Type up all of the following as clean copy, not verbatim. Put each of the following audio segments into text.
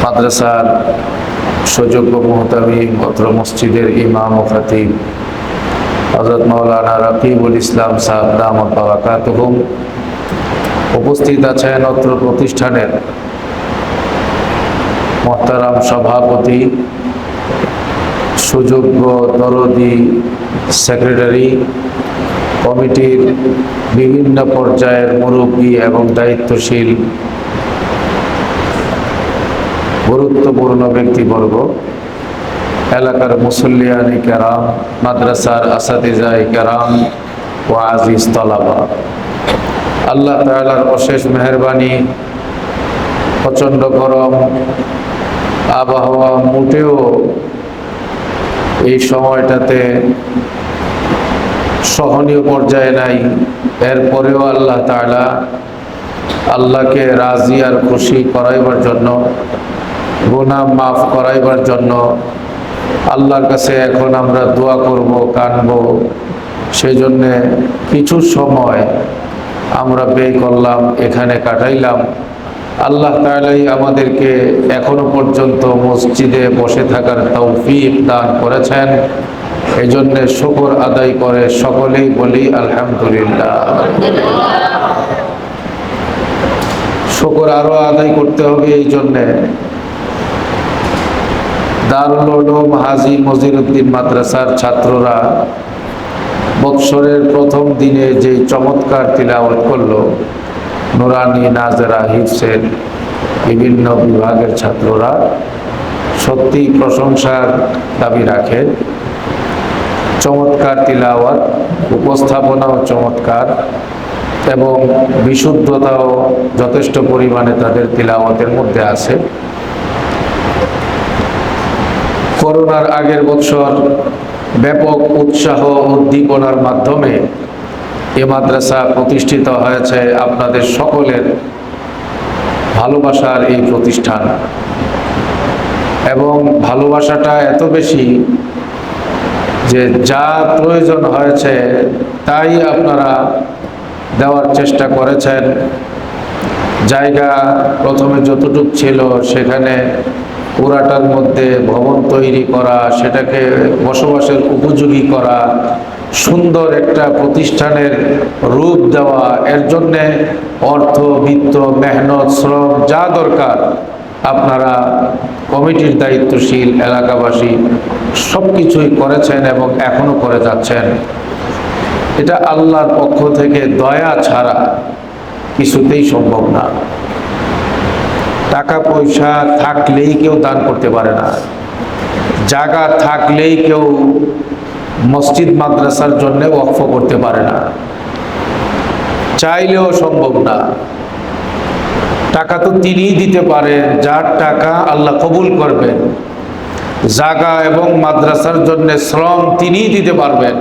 মাদ্রাসার সুযোগ্য মুহতামিম অত্র মসজিদের ইমাম ও খতিব হযরত মাওলানা রাকিবুল ইসলাম সাহেব দামাত বারাকাতুহুম, উপস্থিত আছেন অত্র প্রতিষ্ঠানের মোহতারাম সভাপতি, সুযোগ্য দরদি সেক্রেটারি, কমিটির বিভিন্ন পর্যায়ের মুরব্বী এবং দায়িত্বশীল গুরুত্বপূর্ণ ব্যক্তিবর্গ, এলাকার মুসল্লিয়ানি কেরাম, মাদ্রাসার আসাতিজায়ে কেরাম ও আজিজ তলাবা, আল্লাহ তাআলার অশেষ মেহেরবানি। প্রচণ্ড গরম আবহাওয়া, মোটেও এই সময়টাতে সহনীয় পর্যায়ে নাই। এরপরেও আল্লাহ তাআলা আল্লাহকে রাজি আর খুশি করাইবার জন্য, গুনাহ মাফ করাইবার জন্য আল্লাহর কাছে এখন আমরা দোয়া করব, কাঁদব। সেই জন্যে কিছু সময় আমরা ব্যয় করলাম, এখানে কাটাইলাম। আল্লাহ তাআলাই আমাদেরকে এখনো পর্যন্ত মসজিদে বসে থাকার তৌফিক দান করেছেন। এই জন্যে শুকর আদায় করে সকলেই বলি আলহামদুলিল্লাহ। শুকর আরো আদায় করতে হবে। এই জন্যে দারুল উলুম হাজী মজিরউদ্দিন মাদ্রাসার ছাত্ররা বৎসরের প্রথম দিনে যে চমৎকার তিলাওয়াত করলো, নুরানি, নাজেরা, হিফসের বিভিন্ন বিভাগের ছাত্ররা সত্যি প্রশংসার দাবি রাখে। চমৎকার তিলাওয়াত, উপস্থাপনাও চমৎকার এবং বিশুদ্ধতাও যথেষ্ট পরিমাণে তাদের তিলাওয়াতের মধ্যে আছে। করোনার আগের বছর ব্যাপক উৎসাহ উদ্দীপনার মাধ্যমে এ মাদ্রাসা প্রতিষ্ঠিত হয়েছে। আপনাদের সকলের ভালোবাসার এই প্রতিষ্ঠান, এবং ভালোবাসাটা এত বেশি যে যা প্রয়োজন হয়েছে তাই আপনারা দেওয়ার চেষ্টা করেছেন। জায়গা প্রথমে যতটুক ছিল সেখানে পুরাটার মধ্যে ভবন তৈরি করা, সেটাকে বসবাসের উপযোগী করা, সুন্দর একটা প্রতিষ্ঠানের রূপ দেওয়া, এর জন্যে অর্থ, বিত্ত, মেহনত, শ্রম যা দরকার আপনারা কমিটির দায়িত্বশীল এলাকাবাসী সব কিছুই করেছেন এবং এখনো করে যাচ্ছেন। এটা আল্লাহর পক্ষ থেকে দয়া ছাড়া কিছুতেই সম্ভব না। টাকা পয়সা থাকলেই কেউ দান করতে পারে না, জায়গা থাকলেই কেউ মসজিদ মাদ্রাসার জন্য ওয়াকফ করতে পারে না, চাইলেও সম্ভব না। টাকা তো তিনিই দিতে পারেন যার টাকা আল্লাহ কবুল করবেন। জায়গা এবং মাদ্রাসার জন্য শ্রম তিনিই দিতে পারবেন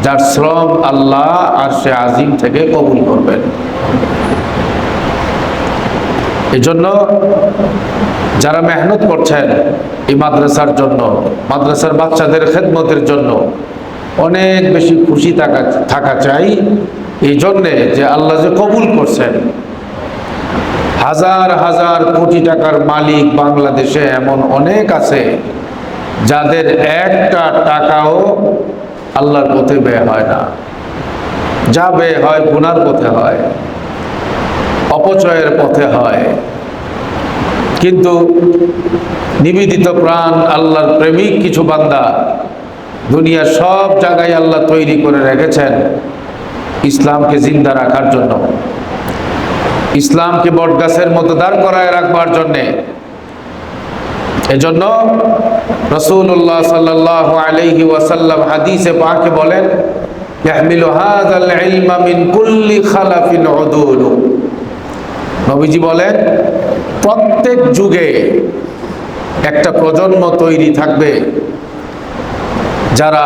যার শ্রম আল্লাহ আরশে আজিম থেকে কবুল করবেন। এজন্য যারা মেহনত করছেন এই মাদ্রাসার জন্য, মাদ্রাসার বাচ্চাদের খেদমতের জন্য অনেক বেশি খুশি থাকা চাই। এই জন্যে যে আল্লাহ যে কবুল করছেন। হাজার হাজার কোটি টাকার মালিক বাংলাদেশে এমন অনেক আছে যাদের একটা টাকাও আল্লাহর পথে ব্যয় হয় না। যা ব্যয় হয় গুনার পথে হয়, অপচয়ের পথে হয়। কিন্তু নিবেদিত প্রাণ আল্লাহর প্রেমিক কিছু বান্দা দুনিয়ার সব জায়গায় আল্লাহ তৈরি করে রেখেছেন ইসলামকে জিন্দা রাখার জন্য, ইসলামকে বটগাছের মতো দাঁড় করায় রাখবার জন্যে। এজন্য রাসূলুল্লাহ সাল্লাল্লাহু আলাইহি ওয়াসাল্লাম হাদিসে পাকে বলেন, ইয়াহমিলু হাযাল ইলমা মিন কুল্লি খালাফিন উদুল। নবীজি বলেন, প্রত্যেক যুগে একটা প্রজন্ম তৈরি থাকবে যারা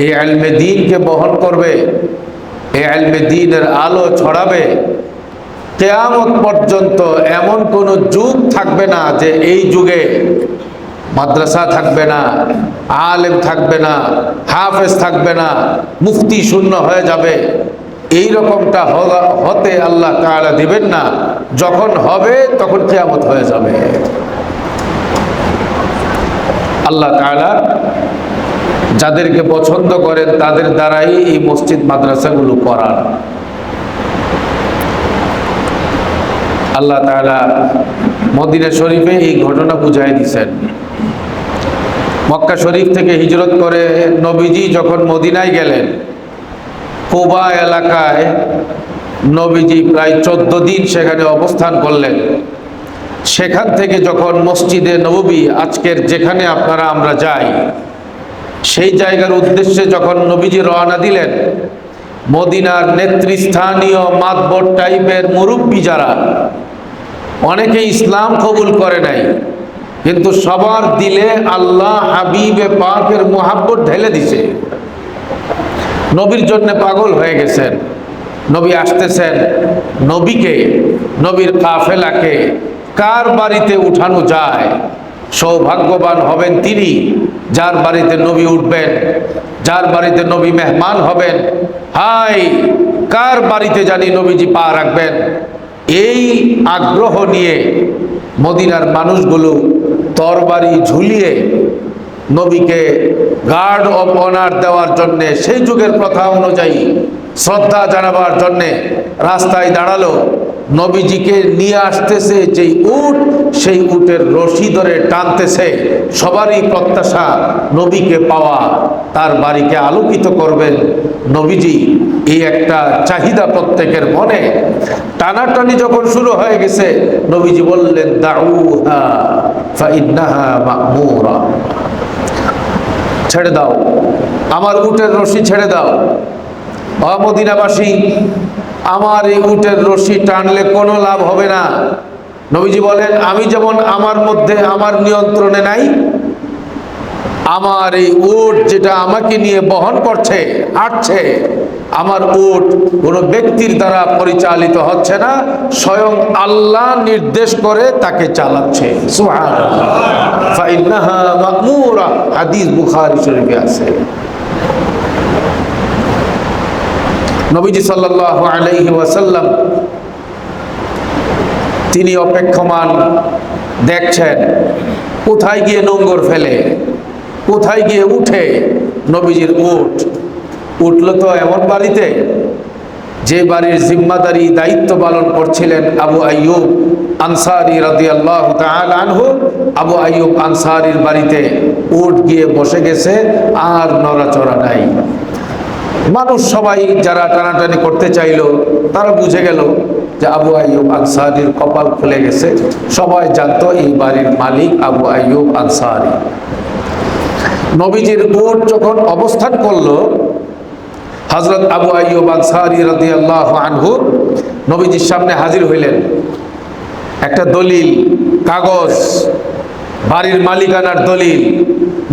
এই ইলমে দ্বীনকে বহন করবে, এই ইলমে দ্বীনের আলো ছড়াবে। কিয়ামত পর্যন্ত এমন কোন যুগ থাকবে না যে এই যুগে মাদ্রাসা থাকবে না, আলেম থাকবে না, হাফেজ থাকবে না, মুফতি শূন্য হয়ে যাবে। এই রকমটা হতে আল্লাহ তাআলা দিবেন না। যখন হবে তখন কিয়ামত হয়ে যাবে। আল্লাহ তাআলা যাদেরকে পছন্দ করেন তাদের দ্বারাই এই মসজিদ মাদ্রাসাগুলো করার। আল্লাহ তাআলা মদিনা শরীফে এই ঘটনা বুঝাই দিয়েছেন। মক্কা শরীফ থেকে হিজরত করে নবীজি যখন মদিনায় গেলেন, কুবা এলাকায় নবীজি প্রায় 14 দিন সেখানে অবস্থান করলেন। সেখান থেকে যখন মসজিদে নববী, আজকের যেখানে আপনারা আমরা যাই, সেই জায়গার উদ্দেশ্যে যখন নবীজি রওনা দিলেন, মদিনার নেতৃস্থানীয় মাতবর টাইপের মুরব্বী যারা, অনেকে ইসলাম কবুল করে নাই, কিন্তু সবার দিলে আল্লাহ হাবিবে পাকের মোহাব্বত ঢেলে দিছে। নবীর জন্য পাগল হয়ে গেছেন। নবী আসতেছেন, নবীকে, নবীর কাফেলাকে কার বাড়িতে উঠানো যায়? সৌভাগ্যবান হবেন তিনি যার বাড়িতে নবী উঠবেন, যার বাড়িতে নবী মেহমান হবেন। হাই, কার বাড়িতে জানি নবীজি পা রাখবেন? এই আগ্রহ নিয়ে মদিনার মানুষগুলো তরবারি ঝুলিয়ে নবীকে গার্ড অফ অনার দেওয়ার জন্যে, সেই যুগের প্রথা অনুযায়ী শ্রদ্ধা জানাবার জন্যে রাস্তায় দাঁড়ালো। নবীজিকে নিয়ে আসতেছে যেই উট, সেই উটের রশি ধরে টানতেছে। সবারই প্রত্যাশা নবীকে পাওয়া, তার বাড়িকে আলোকিত করবেন নবীজি, এই একটা চাহিদা প্রত্যেকের মনে। টানাটানি যখন শুরু হয়ে গেছে, নবীজি বললেন, দাউহা ফাইন্নাহা মা'মুরা, ছেড়ে দাও, আমার উটের রশি ছেড়ে দাও। মদিনাবাসী, আমার এই উটের রশি টানলে কোনো লাভ হবে না। নবীজি বলেন, আমি যেমন আমার মধ্যে, আমার নিয়ন্ত্রণে নাই, আমার এই উট যেটা আমাকে নিয়ে বহন করছে, হাঁটছে, আমার উট কোনো ব্যক্তির দ্বারা পরিচালিত হচ্ছে না, স্বয়ং আল্লাহ নির্দেশ করে তাকে চালাচ্ছে। সুবহানাল্লাহ। ফাইন্নাহা মা'মুরা, হাদিস বুখারী শরীফে আছে। নবীজি সাল্লাল্লাহু আলাইহি ওয়াসাল্লাম তিনি অপেক্ষমান, দেখছেন কোথায় গিয়ে নোঙ্গর ফেলে, কোথায় গিয়ে উঠে নবীজির উট। উঠল তো এমন বাড়িতে যে বাড়ির জিম্মাদারি দায়িত্ব পালন করছিলেন আবু আইয়ুব আনসারী রাদিয়াল্লাহু তাআলা আনহু। আবু আইয়ুব আনসারীর বাড়িতে উট গিয়ে বসে গেছে, আর নড়াচড়া নাই। মানুষ সবাই যারা টানাটানি করতে চাইল, তারা বুঝে গেল যে আবু আইয়ুব আনসারীর কপাল খুলে গেছে। সবাই জানতো এই বাড়ির মালিক আবু আইয়ুব আনসারী। নবীজির উট যখন অবস্থান করলো, হযরত আবু আইয়ুব আনসারী রাদিয়াল্লাহু আনহু নবীজির সামনে হাজির হইলেন। একটা দলিল, কাগজ, বাড়ির মালিকানার দলিল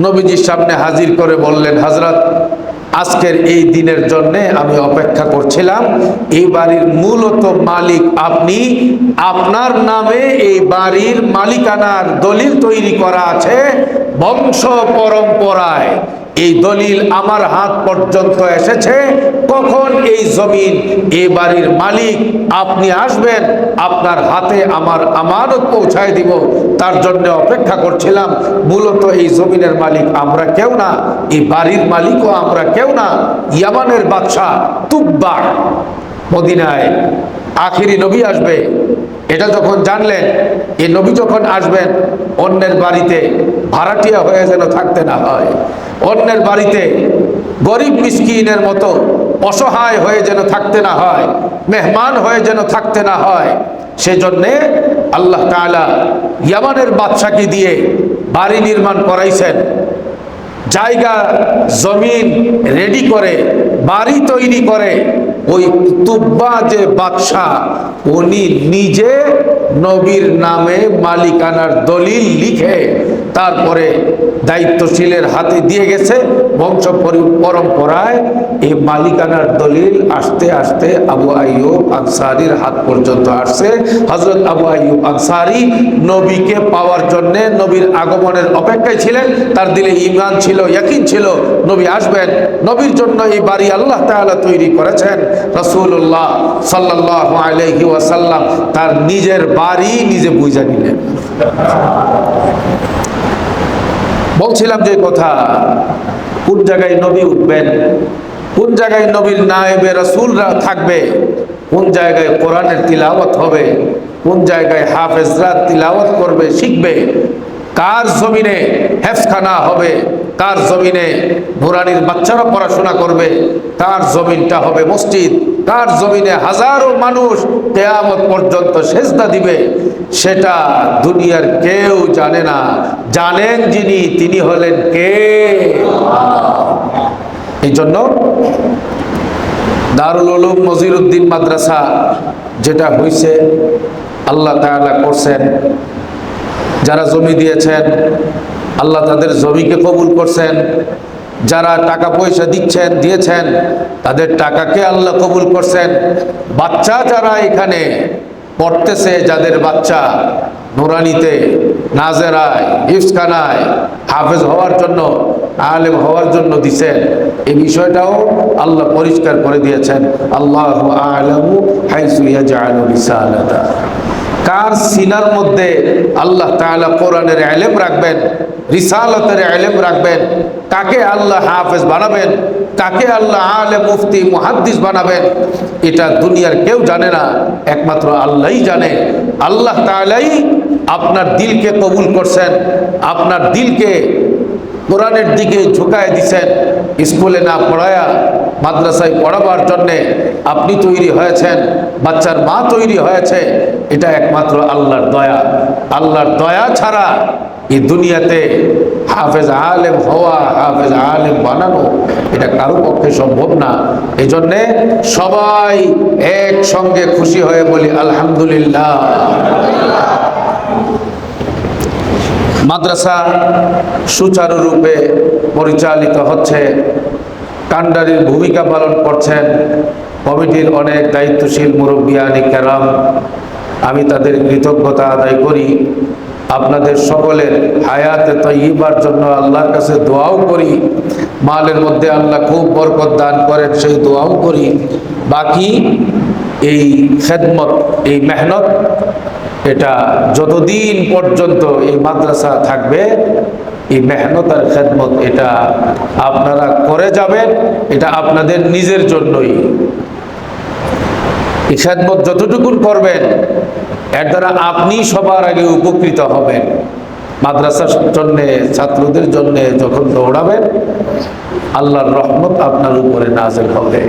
নবীজির সামনে হাজির করে বললেন, হযরত, আজকের এই দিনের জন্য আমি অপেক্ষা করছিলাম। এই বাড়ির মূলত মালিক আপনি, আপনার নামে এই বাড়ির মালিকানার দলিল তৈরি করা আছে বংশ পরম্পরায়। এই দলিল আমার হাত পর্যন্ত এসেছে। কখন এই জমিন, এই বাড়ির মালিক আপনি আসবেন, আপনার হাতে আমার আমানত পৌঁছায় দিব, তার জন্য অপেক্ষা করছিলাম। মূলত এই জমিনের মালিক আমরা কেউ না, এই বাড়ির মালিকও আমরা কেউ না। ইয়ামানের বাদশা তুব্বা মদিনায় আখিরি নবী আসবে, এটা যখন জানলেন, এই নবী যখন আসবেন, অন্যের বাড়িতে ভাড়াটিয়া হয়ে যেন থাকতে না হয়, অন্যের বাড়িতে গরিব মিসকিনের মতো অসহায় হয়ে যেন থাকতে না হয়, মেহমান হয়ে যেন থাকতে না হয়, সেজন্যে আল্লাহ তাআলা ইয়ামানের বাদশাকে দিয়ে বাড়ি নির্মাণ করাইছেন। জায়গা জমিন রেডি করে বাড়ি তৈরি করে ওই তুব্বা যে বাদশা, উনি নিজে নবীর নামে মালিকানার দলিল লিখে তারপরে দায়িত্বশীলের হাতে দিয়ে গেছে। বংশ পরম্পরায় এই মালিকানার দলিল আস্তে আস্তে আবু আইয়ুব আনসারীর হাত পর্যন্ত আসছে। হযরত আবু আইয়ুব আনসারী নবীকে পাওয়ার জন্য, নবীর আগমনের অপেক্ষায় ছিলেন। তার দিলে ঈমান ছিল, ইয়াকিন ছিল নবী আসবেন। নবীর জন্য এই বাড়ি আল্লাহ তাআলা তৈরি করেছেন। রাসূলুল্লাহ সাল্লাল্লাহু আলাইহি ওয়াসাল্লাম তার নিজের বাড়ি নিজে বুঝা নিলেন। বলছিলাম যে কথা, কোন জায়গায় নবী উঠবেন, কোন জায়গায় নবীর নায়েবে রাসূলরা থাকবে, কোন জায়গায় কোরআনের তিলাওয়াত হবে, কোন জায়গায় হাফেজরা তিলাওয়াত করবে, শিখবে, কার জমিনে হেফখানা হবে, কার জমিনে নুরানির বাচ্চারা পড়াশোনা করবে, কার জমিনটা হবে মসজিদ, কার জমিনে হাজারো মানুষ কিয়ামত পর্যন্ত সেজদা দিবে, সেটা দুনিয়ার কেউ জানে না। জানেন যিনি, তিনি হলেন কে? এই জন্য দারুল উলুম নজিরউদ্দিন মাদ্রাসা যেটা হইছে, আল্লাহ তাআলা করছেন। যারা জমি দিয়েছেন আল্লাহ তাদের জমিকে কবুল করছেন, যারা টাকা পয়সা দিয়েছেন তাদের টাকাকে আল্লাহ কবুল করছেন। বাচ্চা যারা এখানে পড়তেছে, যাদের বাচ্চা নুরানিতে, নাজেরায়, হিফজখানায় হাফেজ হওয়ার জন্য, আলেম হওয়ার জন্য দিছেন, এই বিষয়টাও আল্লাহ পরিষ্কার করে দিয়েছেন। আল্লাহু আ'লামু হাইসু ইয়াজআলু রিসালাতা। কার সিনার মধ্যে আল্লাহ তাআলা কোরআনের ইলম রাখবেন, রিসালাতের ইলম রাখবেন, কাকে আল্লাহ হাফেজ বানাবেন, কাকে আল্লাহ আলেম, মুফতি, মুহাদ্দিস বানাবেন, এটা দুনিয়ার কেউ জানে না, একমাত্র আল্লাহই জানে। আল্লাহ তাআলাই আপনার দিলকে কবুল করছেন, আপনার দিলকে কোরআনের দিকে ঝুঁকায় দিছেন। স্কুলে না পড়ায়া মাদ্রাসায় পড়াবার জন্যে আপনি তৈরি হয়েছেন, বাচ্চার মা তৈরি হয়েছে, এটা একমাত্র আল্লাহর দয়া। আল্লাহর দয়া ছাড়া এই দুনিয়াতে হাফেজ আলেম হওয়া, হাফেজ আলেম বানানো, এটা কারো পক্ষে সম্ভব না। এই জন্যে সবাই একসঙ্গে খুশি হয়ে বলি আলহামদুলিল্লাহ। মাদ্রাসা সুচারুরূপে পরিচালিত হচ্ছে, কান্ডারির ভূমিকা পালন করছেন কমিটির অনেক দায়িত্বশীল মুরব্বিয়ানি কেরাম। আমি তাদের কৃতজ্ঞতা আদায় করি। আপনাদের সকলের হায়াতে তাইয়্যিবার জন্য আল্লাহর কাছে দোয়াও করি, মালের মধ্যে আল্লাহ খুব বরকত দান করেন সেই দোয়াও করি। বাকি এই খেদমত, এই মেহনত, এটা যতদিন পর্যন্ত এই মাদ্রাসা থাকবে, এই মেহনত আর খেদমত এটা আপনারা করে যাবেন, এটা আপনাদের নিজের জন্যই। এই খেদমত যতটুকুন করবেন এর দ্বারা আপনি সবার আগে উপকৃত হবেন। মাদ্রাসার জন্যে, ছাত্রদের জন্যে যখন দৌড়াবেন, আল্লাহর রহমত আপনার উপরে নাযিল হবে।